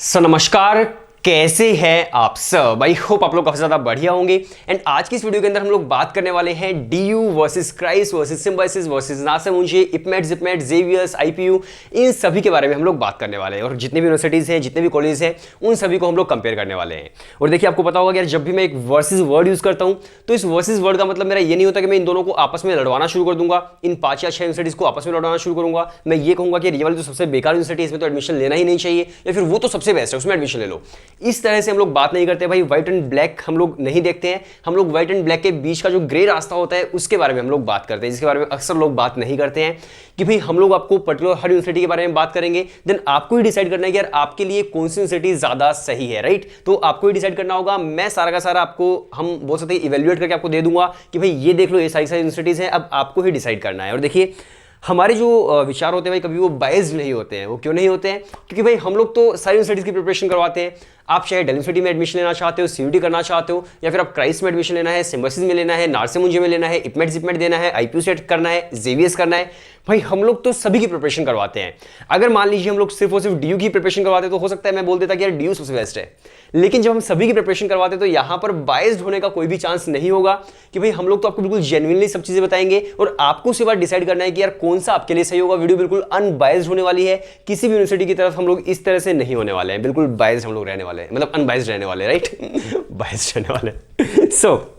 नमस्कार, कैसे हैं आप सब। आई होप आप लोग काफी ज्यादा बढ़िया होंगे। एंड आज की इस वीडियो के अंदर हम लोग बात करने वाले हैं DU versus Christ versus Symbiosis versus Narsee Monjee, IPMAT, JIPMAT, Xavier's, IPU, इन सभी के बारे में हम लोग बात करने वाले हैं। और जितनी भी यूनिवर्सिटीज हैं, जितने भी कॉलेज हैं, उन सभी को हम लोग कंपेयर करने वाले हैं। और देखिए, आपको पता होगा कि यार जब भी मैं एक वर्सेस वर्ड यूज करता हूं तो इस वर्सेस वर्ड का मतलब मेरा ये नहीं होता कि मैं इन दोनों को आपस में लड़वाना शुरू कर दूंगा, इन 5 या 6 यूनिवर्सिटीज को आपस में लड़वाना शुरू करूंगा। मैं ये कहूंगा कि ये वाली तो सबसे बेकार यूनिवर्सिटी है, इसमें तो एडमिशन लेना ही नहीं चाहिए, या फिर वो तो सबसे बेस्ट है, उसमें एडमिशन ले लो। इस तरह से हम लोग बात नहीं करते भाई। व्हाइट एंड ब्लैक हम लोग नहीं देखते हैं। हम लोग व्हाइट एंड ब्लैक के बीच का जो ग्रे रास्ता होता है उसके बारे में हम लोग बात करते हैं, जिसके बारे में अक्सर लोग बात नहीं करते हैं कि भाई हम लोग आपको पर्टिकुलर हर यूनिवर्सिटी के बारे में बात करेंगे। देन आपको ही डिसाइड करना है कि यार आपके लिए कौन सी यूनिवर्सिटी ज्यादा सही है, राइट। तो आपको ही डिसाइड करना होगा। मैं सारा का सारा आपको, हम बोल सकते हैं, इवेल्युएट करके आपको दे दूंगा कि भाई ये देख लो, ये सारी यूनिवर्सिटीज हैं, अब आपको ही डिसाइड करना है। और देखिए, हमारे जो विचार होते हैं भाई, कभी वो बायस्ड नहीं होते हैं। वो क्यों नहीं होते हैं? क्योंकि भाई हम लोग तो सारी यूनिवर्सिटीज की प्रिपरेशन करवाते हैं। आप चाहे दिल्ली यूनिवर्सिटी में एडमिशन लेना चाहते हो, सीयूटी करना चाहते हो, या फिर आप क्राइस्ट में एडमिशन लेना है, सिम्बायोसिस में लेना है, नार्से मुंजे में लेना है, इपमेट जिपमेट देना है, आईपीयू सेट करना है, जेवीएस करना है, भाई हम लोग तो सभी की प्रिपरेशन करवाते हैं। अगर मान लीजिए हम लोग सिर्फ और सिर्फ डीयू की प्रिपरेशन करवाते तो हो सकता है मैं बोल देता कि यार डीयू सबसे बेस्ट है। लेकिन जब हम सभी की प्रिपरेशन करवाते तो यहां पर बायस्ड होने का कोई भी चांस नहीं होगा कि भाई हम लोग तो आपको बिल्कुल जेन्युइनली सब चीजें बताएंगे और आपको सिर्फ डिसाइड करना है कि यार कौन सा आपके लिए सही होगा। वीडियो बिल्कुल अनबायस्ड होने वाली है। किसी भी यूनिवर्सिटी की तरफ हम लोग इस तरह से नहीं होने वाले हैं। बिल्कुल बायस्ड हम लोग रहने वाले हैं, मतलब अनबायस्ड रहने वाले, राइट। बायस्ड रहने वाले। सो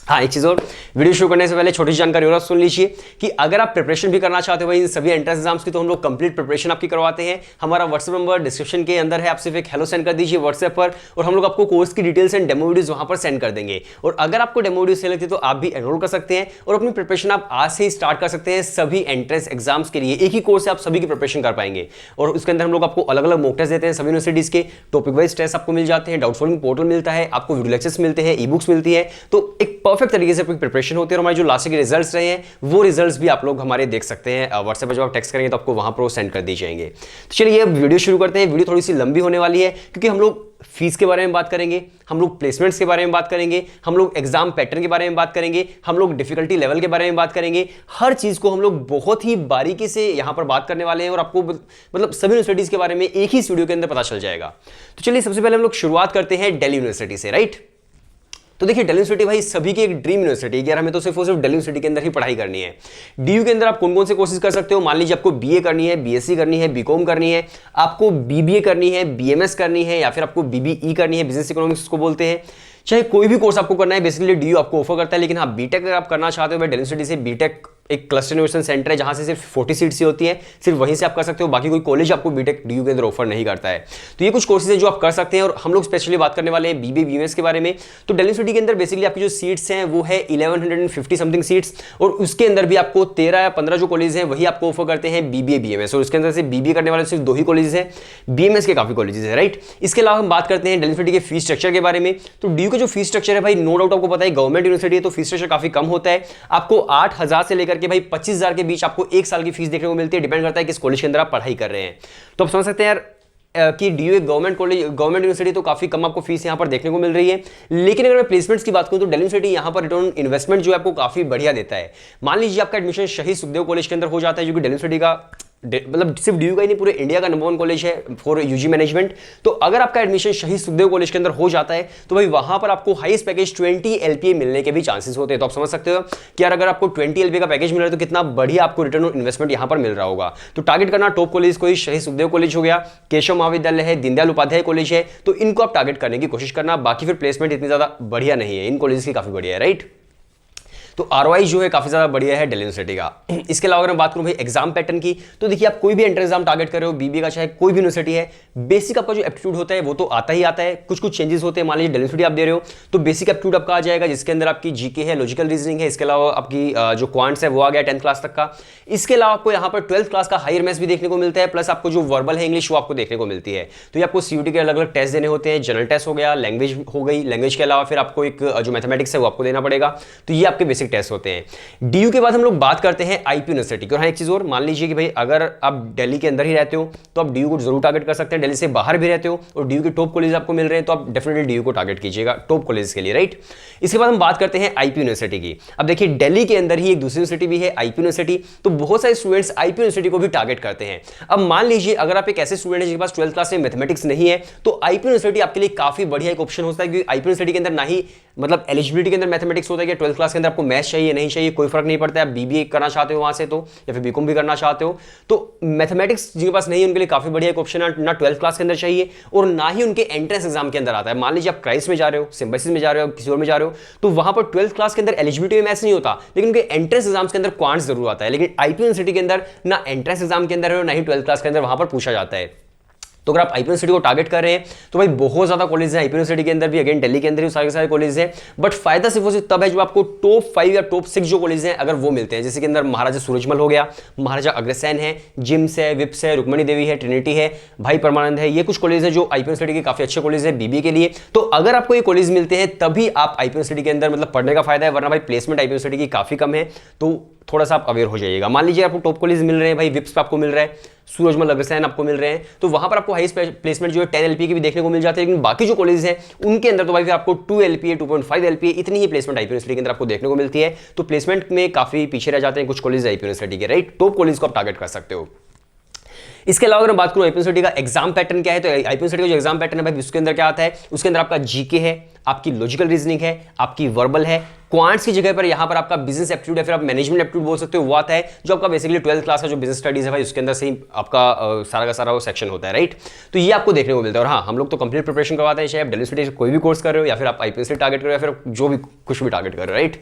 हाँ, एक चीज और, वीडियो शुरू करने से पहले छोटी सी जानकारी और सुन लीजिए कि अगर आप प्रिपरेशन भी करना चाहते हो भाई इन सभी एंट्रेंस एग्जाम्स की, तो हम लोग कंप्लीट प्रिपरेशन आपकी करवाते हैं। हमारा व्हाट्सएप नंबर डिस्क्रिप्शन के अंदर है, आप सिर्फ एक हेलो सेंड कर दीजिए व्हाट्सएप पर, और हम लोग आपको कोर्स की डिटेल्स एंड डेमो वीडियोस वहां पर सेंड कर देंगे। और अगर आपको डेमो वीडियो सही लगती है तो आप भी एनरोल कर सकते हैं और अपनी प्रिपरेशन आप आज से ही स्टार्ट कर सकते हैं सभी एंट्रेंस एग्जाम्स के लिए। एक ही कोर्स से आप सभी की प्रिपरेशन कर पाएंगे। और उसके अंदर हम लोग आपको अलग अलग मॉक टेस्ट देते हैं सभी यूनिवर्सिटीज के, टॉपिक वाइज टेस्ट आपको मिल जाते हैं, डाउट सॉल्विंग पोर्टल मिलता है, आपको वीडियो लेक्चर्स मिलते हैं, ई बुक्स मिलती है। तो एक परफेक्ट तरीके से प्रिपरेशन होती है। और हमारे जो लास्ट के रिजल्ट्स रहे हैं वो रिजल्ट्स भी आप लोग हमारे देख सकते हैं। व्हाट्सएप पर जब आप टेक्स्ट करेंगे तो आपको वहां पर सेंड कर दिए जाएंगे। तो चलिए अब वीडियो शुरू करते हैं। वीडियो थोड़ी सी लंबी होने वाली है क्योंकि हम लोग फीस के बारे में बात करेंगे, हम लोग प्लेसमेंट्स के बारे में बात करेंगे, हम लोग एग्जाम पैटर्न के बारे में बात करेंगे, हम लोग डिफिकल्टी लेवल के बारे में बात करेंगे। हर चीज को हम लोग बहुत ही बारीकी से यहां पर बात करने वाले हैं और आपको मतलब सभी यूनिवर्सिटीज के बारे में एक ही वीडियो के अंदर पता चल जाएगा। तो चलिए सबसे पहले हम लोग शुरुआत करते हैं दिल्ली यूनिवर्सिटी से, राइट। तो देखिए, दिल्ली यूनिवर्सिटी भाई सभी की एक ड्रीम यूनिवर्सिटी है। यार हमें तो सिर्फ और सिर्फ दिल्ली यूनिवर्सिटी के अंदर ही पढ़ाई करनी है। डीयू के अंदर आप कौन कौन से कोर्सेज कर सकते हो? मान लीजिए आपको बीए करनी है, बीएससी करनी है, बीकॉम करनी है, आपको बीबीए करनी है, बीएमएस करनी है, या फिर आपको बीबीई करनी है, बिजनेस इकोनॉमिक्स को बोलते हैं। चाहे कोई भी कोर्स आपको करना है, बेसिकली डीयू आपको ऑफर करता है। लेकिन हाँ, बीटेक अगर आप करना चाहते हो भाई, दिल्ली यूनिवर्सिटी से बीटेक एक क्लस्टर इनोवेशन सेंटर है जहां से सिर्फ 40 सीट्स ही होती है, सिर्फ वहीं से आप कर सकते हो। बाकी कोई कॉलेज आपको बीटेक डीयू के अंदर ऑफर नहीं करता है। तो ये कुछ कोर्सेज हैं जो आप कर सकते हैं। और हम लोग स्पेशली बात करने वाले हैं बीबीए बीएमएस के बारे में। तो दिल्ली यूनिवर्सिटी के अंदर बेसिकली आपकी जो सीट्स हैं वो है 1150 समथिंग सीट्स, और उसके अंदर भी आपको 13 या 15 जो कॉलेज हैं वही आपको ऑफर करते हैं बीबीए बीएमएस। और उसके अंदर से बीबीए करने वाले सिर्फ 2 ही कॉलेज हैं, बीएमएस के काफी कॉलेजेस हैं, राइट। इसके अलावा हम बात करते हैं दिल्ली यूनिवर्सिटी के फीस स्ट्रक्चर के बारे में। तो डीयू का जो फीस स्ट्रक्चर है भाई, नो डाउट आपको पता है गवर्नमेंट यूनिवर्सिटी है तो फीस स्ट्रक्चर काफी कम होता है। आपको 8,000 से लेकर के भाई 25,000 के बीच आपको एक साल की फीस देखने को मिलती है। डिपेंड करता है किस कॉलेज के अंदर आप पढ़ाई कर रहे हैं। तो आप समझ सकते हैं यार कि डीयू एक गवर्नमेंट कॉलेज, गवर्नमेंट यूनिवर्सिटी, तो काफी कम आपको फीस यहां पर देखने को मिल रही है। लेकिन अगर मैं प्लेसमेंट्स की बात करूं तो दिल्ली यूनिवर्सिटी यहां पर रिटर्न इन्वेस्टमेंट जो है आपको काफी बढ़िया देता है। मान लीजिए आपका एडमिशन शहीद सुखदेव कॉलेज के अंदर हो जाता है, जो कि दिल्ली यूनिवर्सिटी का मतलब सिर्फ डीयू का ही नहीं, पूरे इंडिया का नंबर 1 कॉलेज है फॉर यूजी मैनेजमेंट। तो अगर आपका एडमिशन शहीद सुखदेव कॉलेज के अंदर हो जाता है तो भाई वहां पर आपको हाईएस्ट पैकेज 20 एलपीए मिलने के भी चांसेस होते हैं। तो आप समझ सकते हो कि यार अगर आपको 20 एलपीए का पैकेज मिल रहा है तो कितना बढ़िया आपको रिटर्न ऑन इन्वेस्टमेंट यहां पर मिल रहा होगा। तो टारगेट करना टॉप कॉलेज को ही, शहीद सुखदेव कॉलेज हो गया, केशव महाविद्यालय है, दीनदयाल उपाध्याय कॉलेज है, तो इनको आप टारगेट करने की कोशिश करना। बाकी फिर प्लेसमेंट इतनी ज्यादा बढ़िया नहीं है, इन कॉलेज की काफी बढ़िया है, राइट। तो आरओआई जो है काफी ज्यादा बढ़िया है दिल्ली यूनिवर्सिटी का। इसके अलावा अगर मैं बात करूं भाई एग्जाम पैटर्न की, तो देखिए आप कोई भी एंट्रेंस एग्जाम टारगेट कर रहे हो, बीबीए का चाहे कोई भी यूनिवर्सिटी है, बेसिक आपका जो एप्टीट्यूड होता है वो तो आता ही आता है। कुछ कुछ चेंजेस होते हैं। मान लीजिए दिल्ली यूनिवर्सिटी आप दे रहे हो तो बेसिक एप्टीट्यूड आपका आ जाएगा, जिसके अंदर आपकी जीके है, लॉजिकल रीजनिंग है, इसके अलावा आपकी जो क्वांट्स है वो आ गया 10th क्लास तक का। इसके अलावा आपको यहाँ पर 12th क्लास का हायर मैथ्स भी देखने को मिलता है, प्लस आपको जो वर्बल है इंग्लिश वो आपको देखने को मिलती है। तो ये आपको सीयूटी के अलग अलग टेस्ट देने होते हैं। जनरल टेस्ट हो गया, लैंग्वेज हो गई, लैंग्वेज के अलावा फिर आपको एक जो मैथमेटिक्स है वो आपको देना पड़ेगा। तो ये आपके बेसिक बेसिक टेस्ट होते हैं। डीयू के बाद हम लोग बात करते हैं आईपी यूनिवर्सिटी की। और हाँ, एक चीज़ और मान लीजिए कि भाई अगर आप दिल्ली के अंदर ही रहते हो तो आप डीयू को जरूर टारगेट कर सकते हैं। दिल्ली से बाहर भी रहते हो और डीयू के टॉप कॉलेज आपको मिल रहे हैं तो आप डेफिनेटली डीयू को टारगेट कीजिएगा टॉप कॉलेज के लिए, राइट। इसके बाद हम बात करते हैं आईपी यूनिवर्सिटी की। अब देखिए दिल्ली के अंदर ही एक दूसरी यूनिवर्सिटी भी है आईपी यूनिवर्सिटी, तो बहुत सारे स्टूडेंट्स आईपी यूनिवर्सिटी को भी टारगेट करते हैं। अब मान लीजिए अगर आप एक ऐसे स्टूडेंट है जिसके पास 12th क्लास में मैथमेटिक्स नहीं है तो आईपी यूनिवर्सिटी आपके लिए काफी बढ़िया एक ऑप्शन होता है, क्योंकि आईपी यूनिवर्सिटी के अंदर ना ही मतलब एलिजिबिलिटी के अंदर मैथमेटिक्स होता है कि 12th क्लास के अंदर आपको मैथ्स चाहिए नहीं चाहिए कोई फर्क नहीं पड़ता है। आप बीबीए करना चाहते हो वहां से तो, या फिर बीकॉम भी करना चाहते हो तो मैथमेटिक्स जिनके पास नहीं है उनके लिए काफी बढ़िया एक ऑप्शन है। ना 12th क्लास के अंदर चाहिए और ना ही उनके एंट्रेंस एग्जाम के अंदर आता है। मान लीजिए आप क्राइस्ट में जा रहे हो, सिम्बायोसिस में जा रहे हो, किसी और में जा रहे हो तो वहां पर 12th क्लास के अंदर एलिजिबिलिटी में मैथ्स नहीं होता, लेकिन उनके एंट्रेंस एग्जाम्स के अंदर क्वांट्स जरूर आता है। लेकिन आईपी यूनिवर्सिटी के अंदर ना एंट्रेंस एग्जाम के अंदर है ना ही 12th क्लास के अंदर वहां पर पूछा जाता है। तो अगर आप आईपी यूनिवर्सिटी को टारगेट कर रहे हैं तो भाई बहुत ज्यादा कॉलेज है आईपी यूनिवर्सिटी के अंदर भी, अगेन दिल्ली के अंदर भी सारे कॉलेज हैं, बट फायदा सिर्फ सिर्फ तब है जब आपको टॉप 5 या टॉप 6 जो कॉलेज हैं अगर वो मिलते हैं। जैसे कि अंदर महाराजा सूरजमल हो गया, महाराजा अग्रसेन है, जिम्स है, विप्स है, रुक्मणी देवी है, ट्रिनिटी है, भाई परमानंद है, ये कुछ कॉलेज है जो आईपी यूनिवर्सिटी के काफी अच्छे कॉलेज है बीबीए के लिए। तो अगर आपको ये कॉलेज मिलते हैं तभी आप आईपी यूनिवर्सिटी के अंदर मतलब पढ़ने का फायदा है, वरना भाई प्लेसमेंट आईपी यूनिवर्सिटी की काफी कम है, तो थोड़ा सा आप अवेयर हो जाइएगा। मान लीजिए आपको टॉप कॉलेज मिल रहे हैं, भाई विप्स पे आपको मिल रहा है, सूरजमल अग्रसेन आपको मिल रहे हैं, तो वहां पर आपको हाईएस्ट प्लेसमेंट जो है 10 एलपीए की भी देखने को मिल जाती है। लेकिन बाकी जो कॉलेज हैं उनके अंदर तो भाई आपको 2 एलपीए 2.5 एलपीए इतनी ही प्लेसमेंट आईपी यूनिवर्सिटी के अंदर आपको देखने को मिलती है। तो प्लेसमेंट में काफी पीछे रह जाते हैं कुछ कॉलेज आईपी यूनिवर्सिटी के, राइट। टॉप कॉलेज को आप टारगेट कर सकते हो। इसके अलावा अगर मैं बात करूं आईपी यूनिवर्सिटी का एग्जाम पैटर्न क्या है, तो आईपी यूनिवर्सिटी का जो एग्जाम पैटर्न है भाई उसके अंदर क्या आता है, उसके अंदर आपका जीके है, आपकी लॉजिकल रीजनिंग है, आपकी वर्बल है, क्वांट्स की जगह पर यहां पर आपका बिजनेस एप्टीट्यूड या फिर आप मैनेजमेंट एप्टीट्यूड बोल सकते हो वो आता है, जो आपका बेसिकली 12th क्लास का जो बिजनेस स्टडीज है भाई उसके अंदर से ही आपका सारा का सारा वो सेक्शन होता है, राइट। तो ये आपको देखने को मिलता है। और हाँ, हम लोग तो कंप्लीट प्रिपरेशन करवाते हैं, चाहे आप दिल्ली यूनिवर्सिटी से कोई भी कोर्स कर रहे हो या फिर आप आईपीएससी टारगेट कर रहे हो या फिर जो भी कुछ भी टारगेट कर रहे हो, राइट।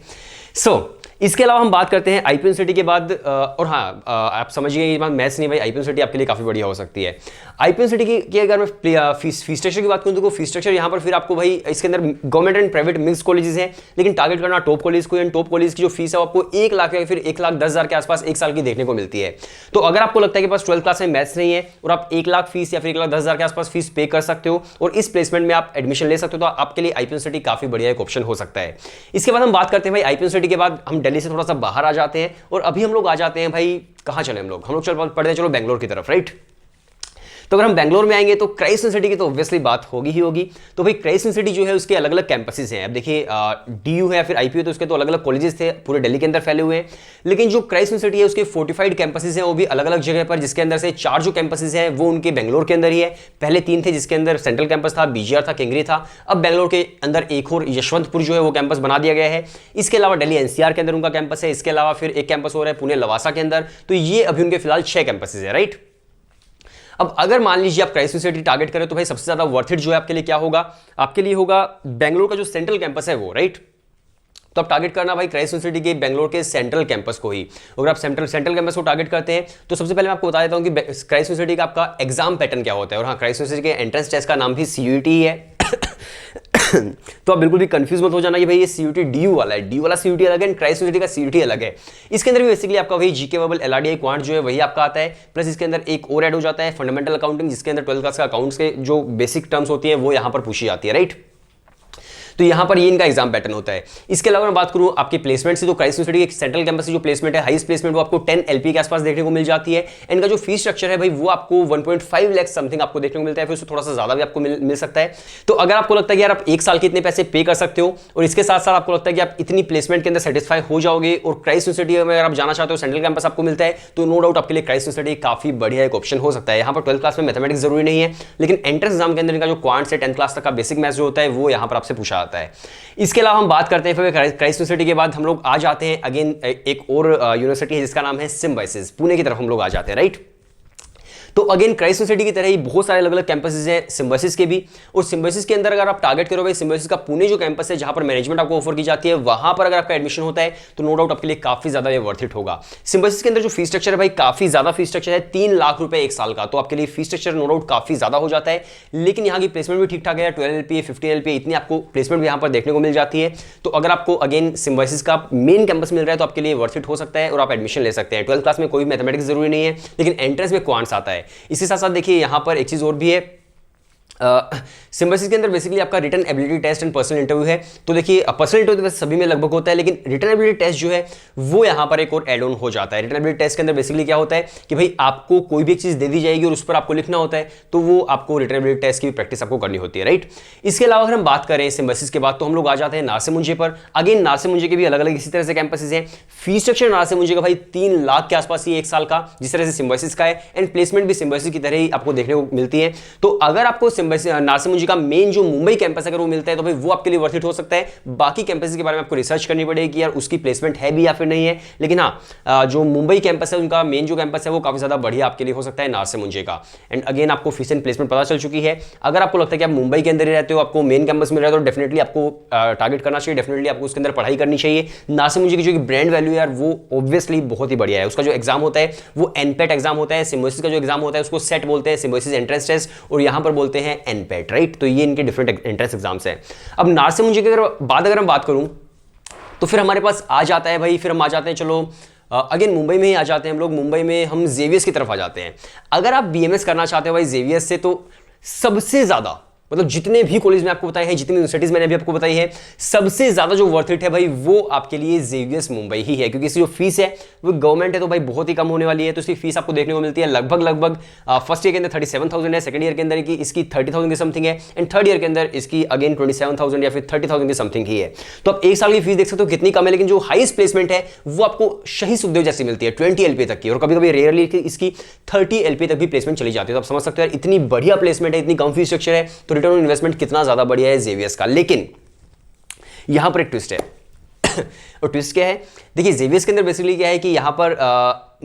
सो इसके अलावा हम बात करते हैं आईपी यूनिवर्सिटी के बाद और हाँ आप समझिए ये बात मैथ्स नहीं भाई, आईपी यूनिवर्सिटी आपके लिए काफी बढ़िया हो सकती है। आईपी यूनिवर्सिटी की अगर मैं फीस स्ट्रक्चर की बात करूं तो फीस स्ट्रक्चर यहाँ पर फिर आपको भाई इसके अंदर government and private mix colleges हैं, लेकिन टारगेट करना टॉप कॉलेज को। एंड टॉप कॉलेज की जो फीस है आपको 1 लाख या फिर 1,10,000 के आसपास एक साल की देखने को मिलती है। तो अगर आपको लगता है कि पास 12th क्लास में मैथ्स नहीं है और आप 1 लाख फीस या फिर 1,10,000 के आसपास फीस पे कर सकते हो और इस प्लेसमेंट में आप एडमिशन ले सकते हो, तो आपके लिए आईपी यूनिवर्सिटी काफी बढ़िया एक ऑप्शन हो सकता है। इसके बाद हम बात करते हैं भाई आईपी यूनिवर्सिटी के बाद हम दिल्ली से थोड़ा सा बाहर आ जाते हैं और अभी हम लोग आ जाते हैं भाई कहां चले हम लोग चल पढ़ते हैं चलो बैंगलोर की तरफ, राइट। तो अगर हम बैंगलोर में आएंगे तो क्राइस्ट यूनिवर्सिटी की तो ऑब्वियसली बात होगी ही होगी। तो भाई क्राइस्ट यूनिवर्सिटी जो है उसके अलग अलग कैंपसेस हैं। अब देखिए डीयू है या फिर आईपीयू, तो उसके तो अलग अलग कॉलेजेस थे पूरे दिल्ली के अंदर फैले हुए हैं, लेकिन जो क्राइस्ट यूनिवर्सिटी है उसके फोर्टिफाइड कैंपसेस हैं वो भी अलग अलग जगह पर, जिसके अंदर से 4 जो कैंपसेस हैं वो उनके बैंगलोर के अंदर ही है। पहले 3 थे जिसके अंदर सेंट्रल कैंपस था, बीजीआर था, केंगरी था। अब बैंगलोर के अंदर एक और यशवंतपुर जो है वो कैंपस बना दिया गया है। इसके अलावा दिल्ली एनसीआर के अंदर उनका कैंपस है। इसके अलावा फिर एक कैंपस और है पुणे लवासा के अंदर। तो ये अभी उनके फिलहाल 6 कैंपसेस है, राइट। अब अगर मान लीजिए आप क्राइस्ट यूनिवर्सिटी टारगेट करें तो भाई सबसे ज्यादा वर्थ इट जो है आपके लिए क्या होगा, आपके लिए होगा बेंगलोर का जो सेंट्रल कैंपस है वो, राइट। तो आप टारगेट करना भाई क्राइस्ट यूनिवर्सिटी के बेंगलोर के सेंट्रल कैंपस को ही। अगर आप सेंट्रल कैंपस को टारगेट करते हैं तो सबसे पहले मैं आपको बता देता हूं कि क्राइस्ट यूनिवर्सिटी का आपका एग्जाम पैटर्न क्या होता है। और हाँ, क्राइस्ट यूनिवर्सिटी के एंट्रेंस टेस्ट का नाम भी सीयूईटी है। तो आप बिल्कुल भी कंफ्यूज मत हो जाना कि भाई ये सीयूटी डीयू वाला है, डीयू वाला सीयूटी अलग है, क्राइस्ट यूनिवर्सिटी का सीयूटी अलग है। इसके अंदर भी बेसिकली आपका वही जीके वर्बल एलआरडीआई क्वांट जो है वही आपका आता है, प्लस इसके अंदर एक और ऐड हो जाता है फंडामेंटल अकाउंटिंग, जिसके अंदर 12th क्लास का अकाउंट्स के जो बेसिक टर्म्स होती है वो यहां पर पूछी जाती है, राइट। तो यहां पर ये इनका एग्जाम पैटर्न होता है। इसके अलावा मैं बात करूं आपके प्लेसमेंट से, तो क्राइस्ट यूनिवर्सिटी के सेंट्रल कैंपस से जो प्लेसमेंट है, हाईएस्ट प्लेसमेंट वो आपको 10 एलपी के आसपास देखने को मिल जाती है। इनका जो फीस स्ट्रक्चर है भाई वो आपको 1.5 लाख समथिंग आपको देखने को मिलता है, फिर उससे थोड़ा सा ज्यादा भी आपको मिल सकता है। तो अगर आपको लगता है कि यार आप 1 साल के इतने पैसे पे कर सकते हो और इसके साथ साथ आपको लगता है कि आप इतनी प्लेसमेंट के अंदर सेटिस्फाई हो जाओगे और क्राइस्ट यूनिवर्सिटी में अगर आप जाना चाहते हो सेंट्रल कैंपस आपको मिलता है, तो नो डाउट आपके लिए क्राइस्ट यूनिवर्सिटी काफी बढ़िया एक ऑप्शन हो सकता है। यहाँ पर 12th क्लास में मैथमेटिक्स जरूरी नहीं है, लेकिन एंट्रेंस एग्जाम के अंदर इनका जो क्वांट्स है 10th क्लास तक का बेसिक मैथ्स जो होता है वो यहाँ पर आपसे पूछा जाता है। इसके अलावा हम बात करते हैं फिर क्राइस्ट यूनिवर्सिटी के बाद हम लोग आ जाते हैं अगेन एक और यूनिवर्सिटी है जिसका नाम है सिम्बायोसिस, पुणे की तरफ हम लोग आ जाते हैं, राइट। तो अगेन क्राइस्ट यूनिवर्सिटी की तरह ही बहुत सारे अलग अलग कैंपसेस हैं सिम्बायोसिस के भी, और सिम्बायोसिस के अंदर अगर आप टारगेट करो भाई सिम्बायोसिस का पुणे जो कैंपस है जहां पर मैनेजमेंट आपको ऑफर की जाती है, वहां पर अगर आपका एडमिशन होता है तो नो डाउट आपके लिए काफी ज्यादा ये वर्थ इट होगा। सिम्बायोसिस के अंदर जो फीस स्ट्रक्चर है भाई काफी ज्यादा फीस स्ट्रक्चर है, 3 लाख रुपए एक साल का, तो आपके लिए फीस स्ट्रक्चर नो डाउट काफी ज्यादा हो जाता है। लेकिन यहाँ की प्लेसमेंट भी ठीक ठाक है, 12 एलपीए 15 एलपीए इतनी आपको प्लेसमेंट भी यहाँ पर देखने को मिल जाती है। तो अगर आपको अगेन सिम्बायोसिस का मेन कैंपस मिल रहा है तो आपके लिए वर्थ इट हो सकता है और आप एडमिशन ले सकते हैं। 12th क्लास में कोई मैथमेटिक्स जरूरी नहीं है, लेकिन एंट्रेंस में क्वांट्स आता है। इसके साथ साथ देखिए यहाँ पर एक चीज और भी है, सिम्बायोसिस के अंदर बेसिकली आपका written ability test and personal interview है। तो देखिए पर्सनल इंटरव्यू वैसे सभी में लगभग होता है, लेकिन रिटन एबिलिटी टेस्ट जो है वो यहाँ पर एक और एड ऑन हो जाता है। रिटन एबिलिटी टेस्ट के अंदर बेसिकली क्या होता है कि भाई आपको कोई भी एक चीज दे दी जाएगी और उस पर आपको लिखना होता है, तो वो आपको रिटन एबिलिटी टेस्ट की प्रैक्टिस आपको करनी होती है, राइट। इसके अलावा अगर हम बात करें सिम्बायोसिस के बाद, तो हम लोग आ जाते हैं नार्से-मुंजे पर। अगेन नार्से-मुंजे के भी अलग अलग इसी तरह से कैंपसेस हैं। फीस स्ट्रक्चर नार्से-मुंजे का भाई 3 लाख के आसपास ही 1 साल का, जिस तरह से सिम्बायोसिस का है, एंड प्लेसमेंट भी सिम्बायोसिस की तरह ही आपको देखने को मिलती है। तो अगर आपको नार्से-मुंजे का मेन जो मुंबई कैंपस अगर वो मिलता है तो भाई वो आपके लिए वर्थ इट हो सकता है। बाकी कैंपस के बारे में आपको रिसर्च करनी पड़ेगी कि यार उसकी प्लेसमेंट है भी या फिर नहीं है, लेकिन हाँ जो मुंबई कैंपस है उनका मेन जो कैंपस है वो काफी ज्यादा बढ़िया आपके लिए हो सकता है नार्से-मुंजे का। एंड अगेन आपको फीस एंड प्लेसमेंट पता चल चुकी है। अगर आपको लगता है कि आप मुंबई के अंदर ही रहते हो, आपको मेन कैंपस मिल रहा है, तो डेफिनेटली आपको टारगेट करना चाहिए, डेफिनेटली आपको उसके अंदर पढ़ाई करनी चाहिए। नार्से-मुंजे की जो ब्रांड वैल्यू है यार वो ऑब्वियसली बहुत ही बढ़िया है। उसका जो एग्जाम होता है वो एनपेट एग्जाम होता है। सिम्बायोसिस का जो एग्जाम होता है उसको सेट बोलते हैं, सिम्बायोसिस एंट्रेंस टेस्ट, और यहां पर बोलते हैं एनपेट, राइट। तो ये इनके डिफरेंट एंट्रेंस एग्जाम्स हैं। अब नार्से-मुंजे की अगर हम बात करूं तो फिर हमारे पास आ जाता है भाई, फिर हम आ जाते हैं, चलो अगेन मुंबई में ही आ जाते हैं हम लोग। मुंबई में हम जेवीएस की तरफ आ जाते हैं। अगर आप बीएमएस करना चाहते हो भाई जेवीएस से, तो सबसे ज्यादा मतलब जितने भी कॉलेज में आपको बताए हैं, जितनी यूनिवर्सिटीज मैंने अभी आपको बताई है, सबसे ज्यादा जो वर्थ इट है भाई वो आपके लिए जेवीएस मुंबई ही है, क्योंकि इसकी जो फीस है वो गवर्नमेंट है तो भाई बहुत ही कम होने वाली है। तो इसकी फीस आपको देखने को मिलती है लगभग फर्स्ट ईयर के अंदर 37,000 है, सेकंड ईयर के अंदर की इसकी 30,000 की समथिंग है, एंड थर्ड ईयर के अंदर इसकी अगेन 27,000 या फिर 30,000 की समथिंग ही है। तो आप एक साल की फीस देख सकते हो कितनी कम है, लेकिन जो हाईएस्ट प्लेसमेंट है वो आपको शहीद सुखदेव जैसी मिलती है 20 एलपी तक की, और कभी कभी रेयरली इसकी 30 एलपी तक भी प्लेसमेंट चली जाती है। तो आप समझ सकते हो यार इतनी बढ़िया प्लेसमेंट है, इतनी कम फीस स्ट्रक्चर है, तो रिटर्न ऑन इन्वेस्टमेंट कितना ज्यादा बढ़िया है जेवीएस का। लेकिन यहां पर एक ट्विस्ट है और ट्विस्ट क्या है, देखिए जेवीएस के अंदर बेसिकली क्या है कि यहां पर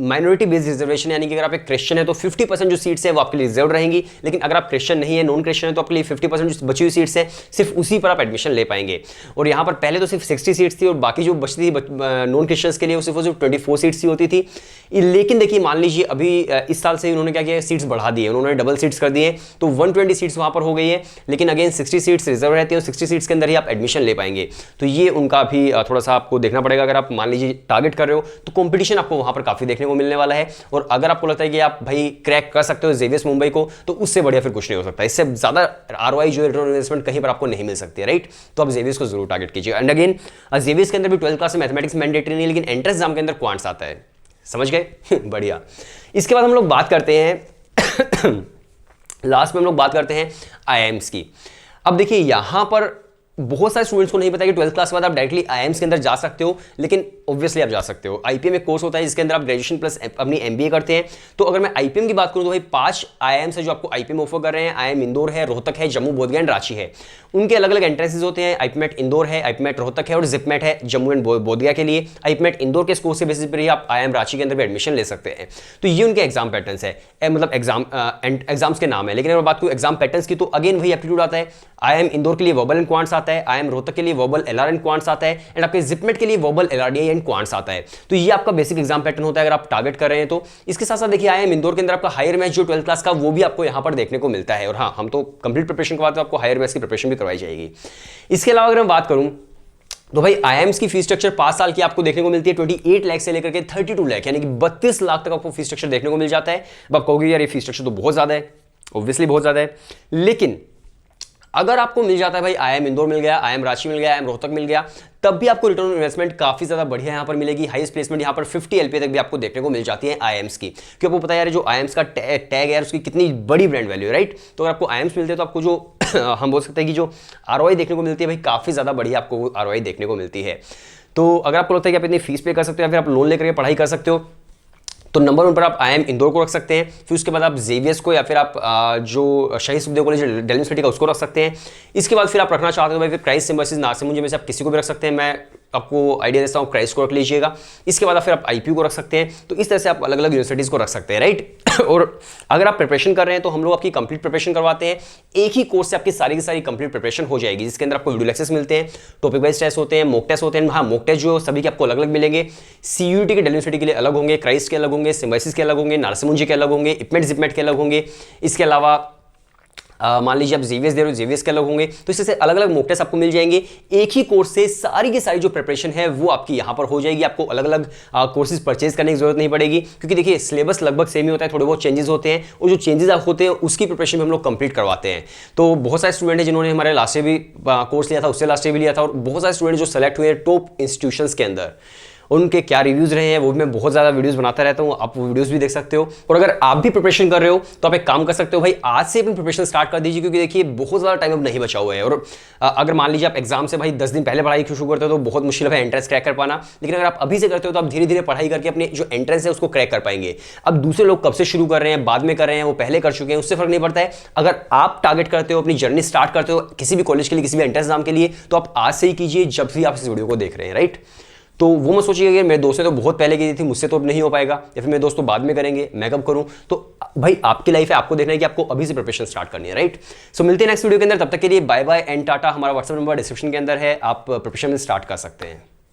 माइनॉरिटी बेस्ड रिजर्वेशन, यानी कि अगर आप एक क्रिश्चियन है तो 50% जो सीट्स है वो आपके लिए रिजर्व रहेंगी, लेकिन अगर आप क्रिश्चियन नहीं है, नॉन क्रिश्चियन है, तो आपके लिए 50% जो बची हुई सीट्स है सिर्फ उसी पर आप एडमिशन ले पाएंगे। और यहाँ पर पहले तो सिर्फ 60 सीट्स थी, और बाकी जो बचती थी नॉन क्रिश्चियंस के लिए वो सिर्फ 24 सीट्स ही होती थी। लेकिन देखिए मान लीजिए अभी इस साल से उन्होंने क्या किया, सीट्स बढ़ा दिए, उन्होंने डबल सीट्स कर दिए, तो 120 सीट्स वहाँ पर हो गई है, लेकिन अगेन 60 सीट्स रिजर्व रहती है, और 60 सीट्स के अंदर ही आप एडमिशन ले पाएंगे। तो ये उनका भी थोड़ा सा आपको देखना पड़ेगा। अगर आप मान लीजिए टारगेट कर रहे हो तो कॉम्पिटिशन आपको वहाँ पर काफी देखने को मिलने वाला है। और अगर आपको लगता है कि आप भाई क्रैक कर सकते हो जेवीएस मुंबई को, तो उससे बढ़िया फिर कुछ नहीं हो सकता। इससे ज्यादा आरओआई जो रिटर्न ऑन इन्वेस्टमेंट कहीं पर आपको नहीं मिल सकती है, राइट। तो आप जेवीएस को जरूर टारगेट कीजिए। एंड अगेन जेवीएस के अंदर भी 12th क्लास में मैथमेटिक्स मैंडेटरी नहीं है, लेकिन एंट्रेंस एग्जाम के अंदर क्वांट्स आता है, समझ गए बढ़िया। इसके बाद हम लोग बात करते हैं लास्ट में हम लोग बात करते हैं आईआईएम्स की। अब देखिए यहां पर बहुत सारे स्टूडेंट्स को नहीं पता कि 12th क्लास के बाद आप डायरेक्टली आईआईएम्स के अंदर जा सकते हो, लेकिन ऑब्वियसली आप जा सकते हो। आईपीएम एक कोर्स होता है जिसके अंदर आप ग्रेजुएशन प्लस अपनी एमबीए करते हैं। तो अगर मैं आईपीएम की बात करूं तो भाई 5 आईआईएम्स है जो आपको आईपीएम ऑफर कर रहे हैं। आईआईएम इंदौर है, रोहतक है, जम्मू बोधगया एंड रांची है। उनके अलग अलग एंट्रेंसेस होते हैं। आईपीमेट इंदौर है, आईपीमेट रोहतक है, और जिपमेट है जम्मू एंड बोधगया के लिए। आईपीमेट इंदौर के स्कोर के बेसिस पर ही आप आईआईएम रांची के अंदर भी एडमिशन ले सकते हैं। तो ये उनके एग्जाम पैटर्न्स है, मतलब एग्जाम्स के नाम है। लेकिन अगर बात करूं एग्जाम पैटर्न्स की, तो अगेन वही एप्टीट्यूड आता है। आईआईएम इंदौर के लिए वर्बल एंड क्वांट्स आता है, आईआईएम रोहतक के लिए वर्बल एलआर एंड क्वांट्स आता है, एंड आपके जिपमेट के लिए वर्बल एलआरडीआई एंड क्वांट्स आता है। तो ये आपका बेसिक एग्जाम पैटर्न होता है अगर आप टारगेट कर रहे हैं तो। इसके साथ साथ देखिए आईआईएम इंदौर के अंदर आपका हायर मैथ्स जो 12th क्लास का वो भी आपको यहां पर देखने को मिलता है। और हाँ, हम तो कंप्लीट प्रिपरेशन करवाते हैं, आपको हायर मैथ्स की प्रिपरेशन भी करवाई जाएगी। इसके अलावा अगर मैं बात करूं तो भाई आईआईएम्स की फीस स्ट्रक्चर 5 साल की आपको देखने को मिलती है 28 लाख से लेकर के 32 लाख, यानी कि 32 लाख तक आपको फीस स्ट्रक्चर देखने को मिल जाता है। अब आप कहोगे यार ये फीस स्ट्रक्चर तो बहुत ज्यादा है, ऑब्वियसली बहुत ज्यादा है। लेकिन अगर आपको मिल जाता है भाई आईआईएम इंदौर मिल गया, आईआईएम रांची मिल गया, आईआईएम रोहतक मिल गया, तब भी आपको रिटर्न ऑन इन्वेस्टमेंट काफी ज्यादा बढ़िया यहां पर मिलेगी। हाईएस्ट प्लेसमेंट यहां पर 50 एलपी तक भी आपको देखने को मिल जाती है आईआईएम्स की। क्योंकि आपको पता है यार जो आईआईएम्स का टैग है उसकी कितनी बड़ी ब्रांड वैल्यू है, राइट। तो अगर आपको आईआईएम्स मिलते हैं तो आपको जो हम बोल सकते हैं कि जो आरओआई देखने को मिलती है भाई काफी ज्यादा बढ़िया आपको आरओआई देखने को मिलती है। तो अगर आपको लगता है कि आप इतनी फीस पे कर सकते हो या फिर आप लोन लेकर पढ़ाई कर सकते हो, तो नंबर 1 पर आप आईआईएम इंदौर को रख सकते हैं। फिर उसके बाद आप जेवीएस को या फिर आप जो शहीद सुखदेव कॉलेज दिल्ली यूनिवर्सिटी का उसको रख सकते हैं। इसके बाद फिर आप रखना चाहते हो भाई फिर क्राइस्ट सिम्बायोसिस नार्से-मुंजे में से आप किसी को भी रख सकते हैं। मैं आपको आइडिया देता हूँ, क्राइस्ट को रख लीजिएगा। इसके बाद फिर आप आईपीयू को रख सकते हैं। तो इस तरह से आप अलग अलग यूनिवर्सिटीज़ को रख सकते हैं, राइट। और अगर आप प्रिपरेशन कर रहे हैं तो हम लोग आपकी कंप्लीट प्रिपरेशन करवाते हैं। एक ही कोर्स से आपकी सारी की सारी कंप्लीट प्रिपरेशन हो जाएगी, जिसके अंदर आपको वीडियो लेक्चर्स मिलते हैं, टॉपिक वाइज टेस्ट होते हैं, मॉक टेस्ट होते हैं। हाँ, मॉक टेस्ट जो सभी के आपको अलग अलग मिलेंगे। सीयूईटी के दिल्ली यूनिवर्सिटी के लिए अलग होंगे, क्राइस्ट के अलग होंगे, सिम्बायोसिस के अलग होंगे, नार्से-मुंजे के अलग होंगे, इपमेट जिपमेट के अलग होंगे। इसके अलावा मान लीजिए आप जेवीएस दे रहे हो, जेवीएस के अलग होंगे, तो इससे अलग अलग मॉक टेस्ट आपको मिल जाएंगे। एक ही कोर्स से सारी की सारी जो प्रिपरेशन है वो आपकी यहां पर हो जाएगी। आपको अलग अलग कोर्सेज परचेज करने की जरूरत नहीं पड़ेगी, क्योंकि देखिए सिलेबस लगभग सेम ही होता है, थोड़े बहुत चेंजेस होते हैं, और जो चेंजेस होते हैं उसकी प्रिपरेशन भी हम लोग कंप्लीट करवाते हैं। तो बहुत सारे स्टूडेंट हैं जिन्होंने हमारे लास्ट से भी कोर्स लिया था, उससे लास्ट से भी लिया था, और बहुत सारे स्टूडेंट जो सेलेक्ट हुए हैं टॉप इंस्टीट्यूशंस के अंदर, उनके क्या रिव्यूज रहे हैं वो भी मैं बहुत ज़्यादा वीडियोस बनाता रहता हूँ, आप वो वीडियोस भी देख सकते हो। और अगर आप भी प्रिपरेशन कर रहे हो तो आप एक काम कर सकते हो भाई, आज से अपनी प्रिपरेशन स्टार्ट कर दीजिए, क्योंकि देखिए बहुत ज़्यादा टाइम अब नहीं बचा हुआ है। और अगर मान लीजिए आप एग्जाम से भाई 10 दिन पहले पढ़ाई शुरू करते हो तो बहुत मुश्किल है एंट्रेंस क्रैक कर पाना, लेकिन अगर आप अभी से करते हो तो आप धीरे धीरे पढ़ाई करके अपने जो एंट्रेंस है उसको क्रैक कर पाएंगे। अब दूसरे लोग कब से शुरू कर रहे हैं, बाद में कर रहे हैं, वो पहले कर चुके हैं, उससे फर्क नहीं पड़ता है। अगर आप टारगेट करते हो, अपनी जर्नी स्टार्ट करते हो किसी भी कॉलेज के लिए, किसी भी एंट्रेंस एग्जाम के लिए, तो आप आज से ही कीजिए जब भी आप इस वीडियो को देख रहे हैं, राइट। तो वो मत सोचिएगा कि मेरे दोस्त ने तो बहुत पहले की थी, मुझसे तो अब नहीं हो पाएगा, या फिर मेरे दोस्त तो बाद में करेंगे, मैं कब करूं। तो भाई आपकी लाइफ है, आपको देखना है कि आपको अभी से प्रिपरेशन स्टार्ट करनी है, राइट। सो मिलते हैं नेक्स्ट वीडियो के अंदर, तब तक के लिए बाय बाय एंड टाटा। हमारा व्हाट्सएप नंबर डिस्क्रिप्शन के अंदर है, आप प्रिपरेशन में स्टार्ट कर सकते हैं।